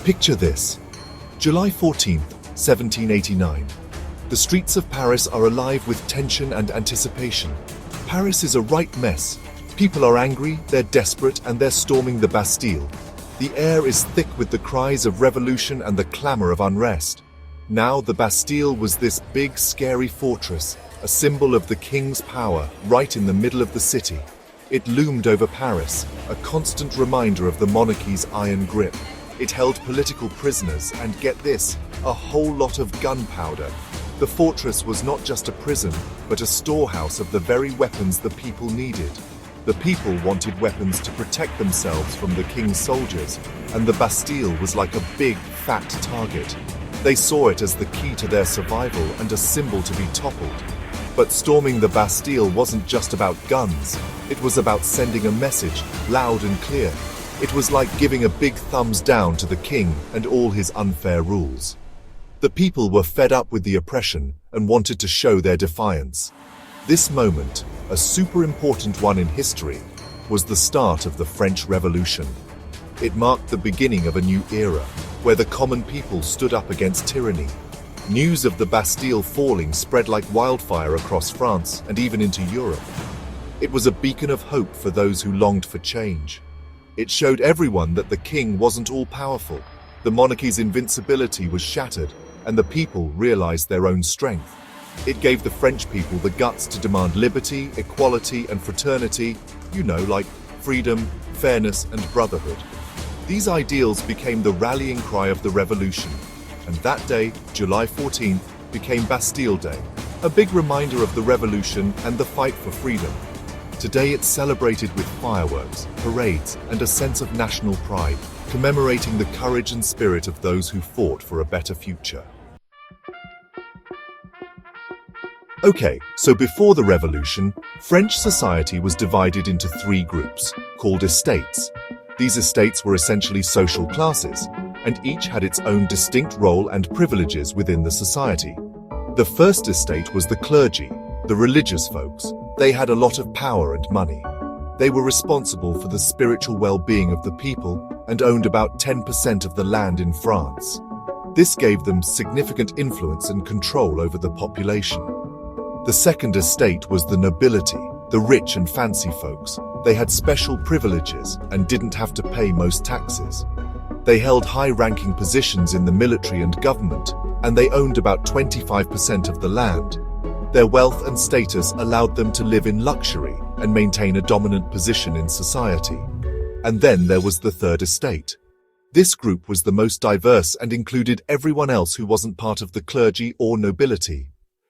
Picture this. July 14th, 1789. The streets of Paris are alive with tension and anticipation. Paris is a right mess. People are angry, they're desperate, and they're storming the Bastille. The air is thick with the cries of revolution and the clamor of unrest. Now the Bastille was this big, scary fortress, a symbol of the king's power, right in the middle of the city. It loomed over Paris, a constant reminder of the monarchy's iron grip. It held political prisoners and, get this, a whole lot of gunpowder. The fortress was not just a prison, but a storehouse of the very weapons the people needed. The people wanted weapons to protect themselves from the king's soldiers, and the Bastille was like a big, fat target. They saw it as the key to their survival and a symbol to be toppled. But storming the Bastille wasn't just about guns. It was about sending a message, loud and clear. It was like giving a big thumbs down to the king and all his unfair rules. The people were fed up with the oppression and wanted to show their defiance. This moment, a super important one in history, was the start of the French Revolution. It marked the beginning of a new era, where the common people stood up against tyranny. News of the Bastille falling spread like wildfire across France and even into Europe. It was a beacon of hope for those who longed for change. It showed everyone that the king wasn't all-powerful. The monarchy's invincibility was shattered, and the people realized their own strength. It gave the French people the guts to demand liberty, equality, and fraternity, like freedom, fairness, and brotherhood. These ideals became the rallying cry of the revolution, and that day, July 14th, became Bastille Day, a big reminder of the revolution and the fight for freedom. Today it's celebrated with fireworks, parades, and a sense of national pride, commemorating the courage and spirit of those who fought for a better future. Okay, so before the revolution, French society was divided into three groups, called estates. These estates were essentially social classes, and each had its own distinct role and privileges within the society. The first estate was the clergy, the religious folks. They had a lot of power and money. They were responsible for the spiritual well-being of the people and owned about 10% of the land in France. This gave them significant influence and control over the population. The second estate was the nobility, the rich and fancy folks. They had special privileges and didn't have to pay most taxes. They held high-ranking positions in the military and government, and they owned about 25% of the land. Their wealth and status allowed them to live in luxury and maintain a dominant position in society. And then there was the third estate. This group was the most diverse and included everyone else who wasn't part of the clergy or nobility.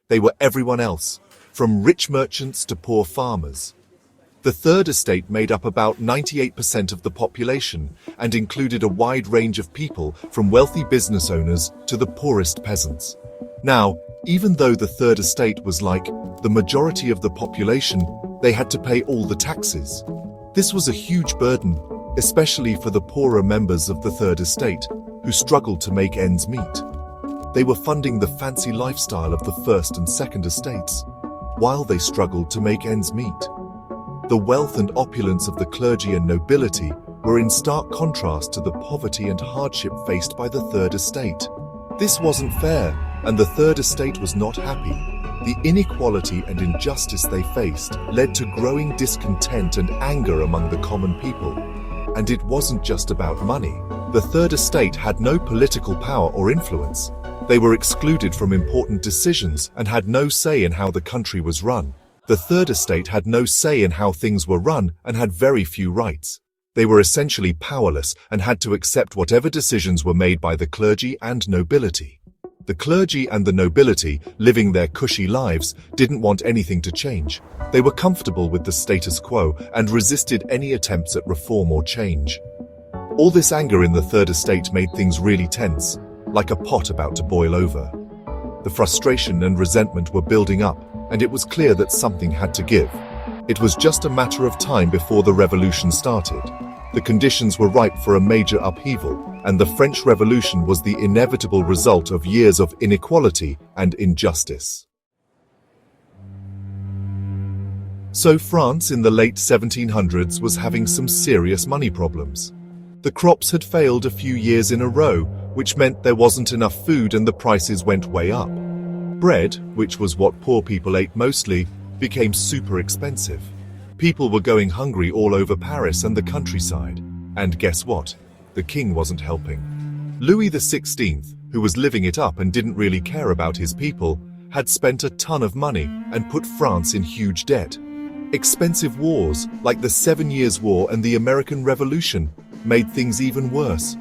They were everyone else, from rich merchants to poor farmers. The third estate made up about 98% of the population and included a wide range of people, from wealthy business owners to the poorest peasants. Now, even though the third estate was like the majority of the population, they had to pay all the taxes. This was a huge burden, especially for the poorer members of the third estate, who struggled to make ends meet. They were funding the fancy lifestyle of the first and second estates, while they struggled to make ends meet. The wealth and opulence of the clergy and nobility were in stark contrast to the poverty and hardship faced by the third estate. This wasn't fair, and the third estate was not happy. The inequality and injustice they faced led to growing discontent and anger among the common people. And it wasn't just about money. The third estate had no political power or influence. They were excluded from important decisions and had no say in how the country was run. The third estate had no say in how things were run and had very few rights. They were essentially powerless and had to accept whatever decisions were made by the clergy and nobility. The clergy and the nobility, living their cushy lives, didn't want anything to change. They were comfortable with the status quo and resisted any attempts at reform or change. All this anger in the third estate made things really tense, like a pot about to boil over. The frustration and resentment were building up, and it was clear that something had to give. It was just a matter of time before the revolution started. The conditions were ripe for a major upheaval, and the French Revolution was the inevitable result of years of inequality and injustice. So France in the late 1700s was having some serious money problems. The crops had failed a few years in a row, which meant there wasn't enough food and the prices went way up. Bread, which was what poor people ate mostly, became super expensive. People were going hungry all over Paris and the countryside. And guess what? The king wasn't helping. Louis XVI, who was living it up and didn't really care about his people, had spent a ton of money and put France in huge debt. Expensive wars, like the 7 Years' War and the American Revolution, made things even worse.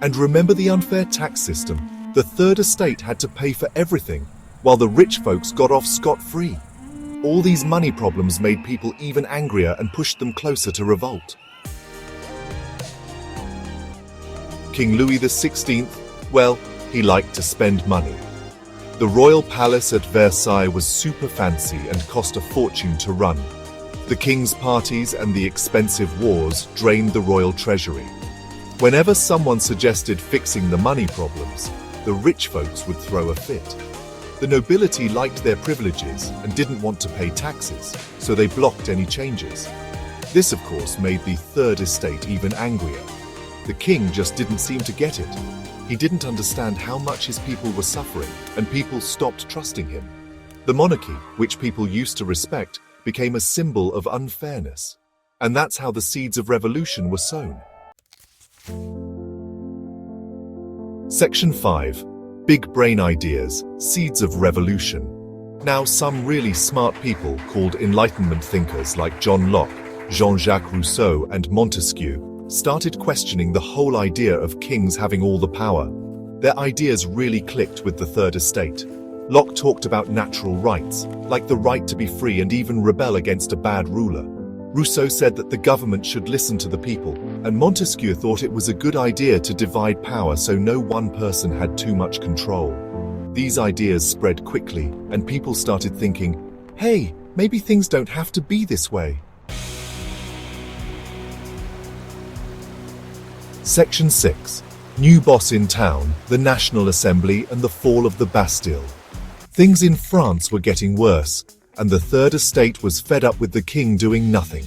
And remember the unfair tax system? The Third Estate had to pay for everything, while the rich folks got off scot-free. All these money problems made people even angrier and pushed them closer to revolt. King Louis XVI, well, he liked to spend money. The royal palace at Versailles was super fancy and cost a fortune to run. The king's parties and the expensive wars drained the royal treasury. Whenever someone suggested fixing the money problems, the rich folks would throw a fit. The nobility liked their privileges and didn't want to pay taxes, so they blocked any changes. This, of course, made the Third Estate even angrier. The king just didn't seem to get it. He didn't understand how much his people were suffering, and people stopped trusting him. The monarchy, which people used to respect, became a symbol of unfairness. And that's how the seeds of revolution were sown. Section 5. Big Brain Ideas, Seeds of Revolution. Now, some really smart people called Enlightenment thinkers like John Locke, Jean-Jacques Rousseau, and Montesquieu started questioning the whole idea of kings having all the power. Their ideas really clicked with the Third Estate. Locke talked about natural rights, like the right to be free and even rebel against a bad ruler. Rousseau said that the government should listen to the people, and Montesquieu thought it was a good idea to divide power so no one person had too much control. These ideas spread quickly, and people started thinking, hey, maybe things don't have to be this way. Section 6. New boss in town, the National Assembly and the fall of the Bastille. Things in France were getting worse, and the Third Estate was fed up with the king doing nothing.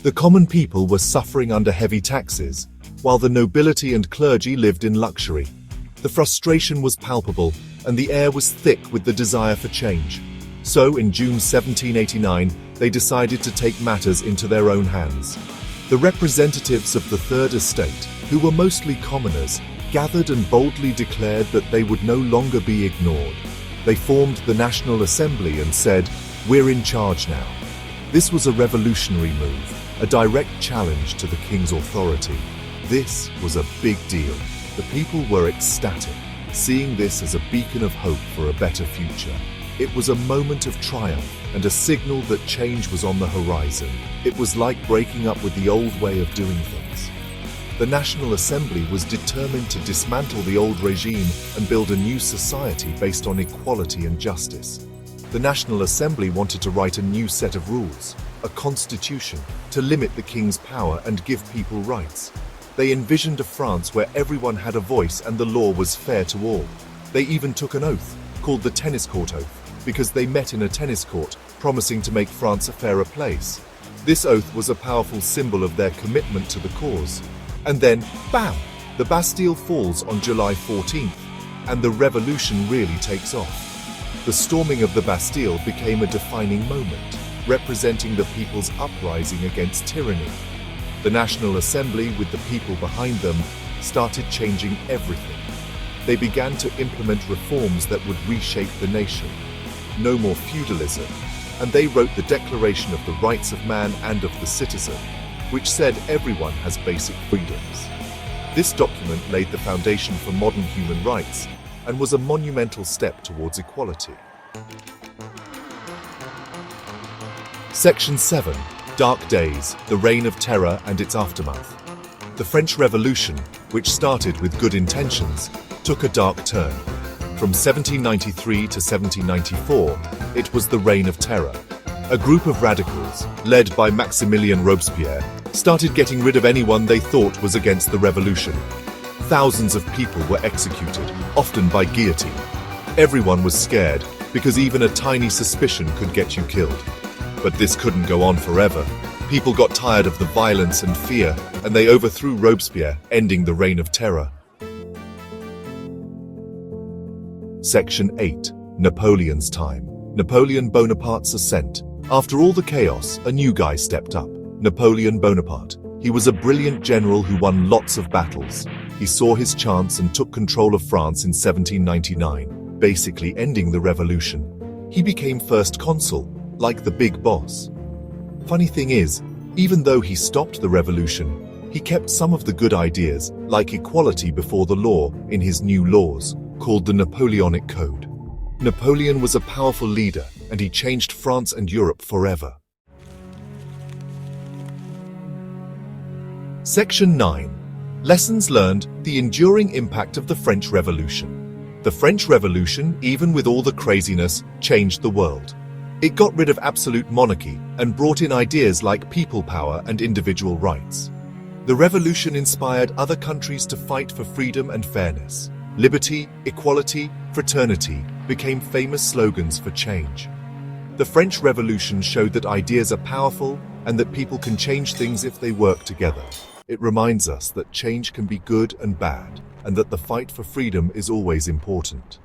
The common people were suffering under heavy taxes, while the nobility and clergy lived in luxury. The frustration was palpable, and the air was thick with the desire for change. So, in June 1789, they decided to take matters into their own hands. The representatives of the Third Estate, who were mostly commoners, gathered and boldly declared that they would no longer be ignored. They formed the National Assembly and said, "We're in charge now." This was a revolutionary move, a direct challenge to the king's authority. This was a big deal. The people were ecstatic, seeing this as a beacon of hope for a better future. It was a moment of triumph and a signal that change was on the horizon. It was like breaking up with the old way of doing things. The National Assembly was determined to dismantle the old regime and build a new society based on equality and justice. The National Assembly wanted to write a new set of rules, a constitution, to limit the king's power and give people rights. They envisioned a France where everyone had a voice and the law was fair to all. They even took an oath, called the Tennis Court Oath, because they met in a tennis court, promising to make France a fairer place. This oath was a powerful symbol of their commitment to the cause. And then, bam! The Bastille falls on July 14th, and the revolution really takes off. The storming of the Bastille became a defining moment, representing the people's uprising against tyranny. The National Assembly, with the people behind them, started changing everything. They began to implement reforms that would reshape the nation. No more feudalism, and they wrote the Declaration of the Rights of Man and of the Citizen, which said everyone has basic freedoms. This document laid the foundation for modern human rights and was a monumental step towards equality. Section 7. Dark Days, the Reign of Terror and its Aftermath. The French Revolution, which started with good intentions, took a dark turn. From 1793 to 1794, it was the Reign of Terror. A group of radicals, led by Maximilien Robespierre, started getting rid of anyone they thought was against the revolution. Thousands of people were executed, often by guillotine. Everyone was scared, because even a tiny suspicion could get you killed. But this couldn't go on forever. People got tired of the violence and fear, and they overthrew Robespierre, ending the Reign of Terror. Section 8. Napoleon's time. Napoleon Bonaparte's ascent. After all the chaos, a new guy stepped up. Napoleon Bonaparte. He was a brilliant general who won lots of battles. He saw his chance and took control of France in 1799, basically ending the revolution. He became first consul, like the big boss. Funny thing is, even though he stopped the revolution, he kept some of the good ideas, like equality before the law, in his new laws, called the Napoleonic Code. Napoleon was a powerful leader, and he changed France and Europe forever. Section 9. Lessons learned: the enduring impact of the French Revolution. The French Revolution, even with all the craziness, changed the world. It got rid of absolute monarchy and brought in ideas like people power and individual rights. The revolution inspired other countries to fight for freedom and fairness. Liberty, equality, fraternity became famous slogans for change. The French Revolution showed that ideas are powerful and that people can change things if they work together. It reminds us that change can be good and bad, and that the fight for freedom is always important.